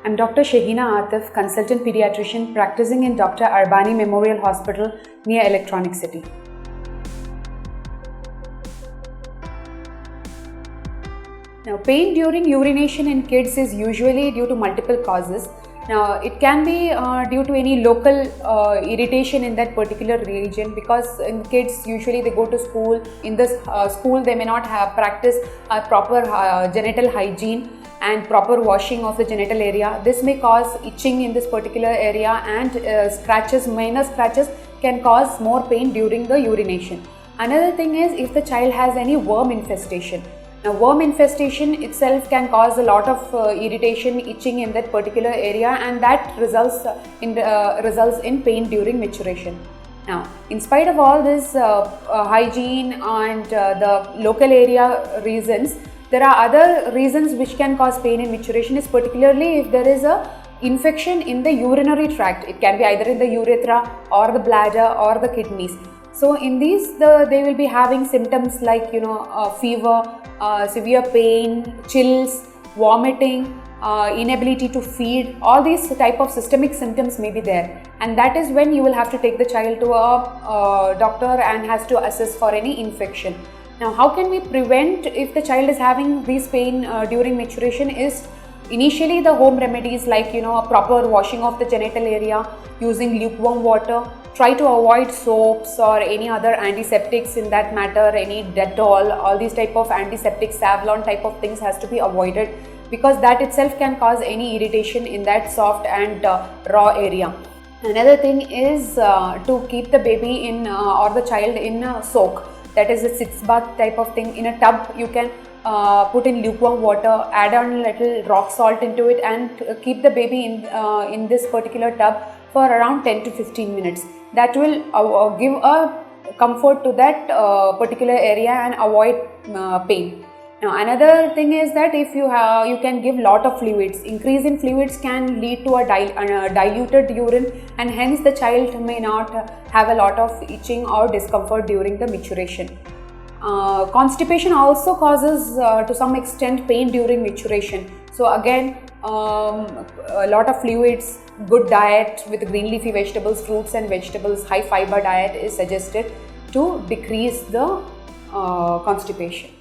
I'm Dr. Shahina Atif, consultant pediatrician practicing in Dr. Arbani Memorial Hospital near Electronic City. Now, pain during urination in kids is usually due to multiple causes. Now, it can be due to any local irritation in that particular region, because in kids usually they go to school. In this school they may not have practice proper genital hygiene and proper washing of the genital area. This may cause itching in this particular area, and scratches, minor scratches can cause more pain during the urination. Another thing is if the child has any worm infestation. Now, worm infestation itself can cause a lot of irritation, itching in that particular area, and that results in pain during maturation. Now, in spite of all this hygiene and the local area reasons, there are other reasons which can cause pain in maturation, is particularly if there is a infection in the urinary tract. It can be either in the urethra or the bladder or the kidneys. So in these, they will be having symptoms like fever, severe pain, chills, vomiting, inability to feed. All these type of systemic symptoms may be there, and that is when you will have to take the child to a doctor and has to assess for any infection. Now, how can we prevent if the child is having these pain during maturation? Is initially the home remedies like a proper washing of the genital area using lukewarm water. Try to avoid soaps or any other antiseptics in that matter, any Dettol, all these type of antiseptic, Savlon type of things has to be avoided, because that itself can cause any irritation in that soft and raw area. Another thing is to keep the baby in or the child in a soak, that is a sitz bath type of thing. In a tub you can put in lukewarm water, add on a little rock salt into it, and keep the baby in this particular tub for around 10 to 15 minutes. That will give a comfort to that particular area and avoid pain. Now, another thing is that if you can give lot of fluids. Increase in fluids can lead to a diluted urine, and hence the child may not have a lot of itching or discomfort during the maturation. Constipation also causes to some extent pain during maturation. So again, a lot of fluids, good diet with green leafy vegetables, fruits and vegetables, high fiber diet is suggested to decrease the constipation.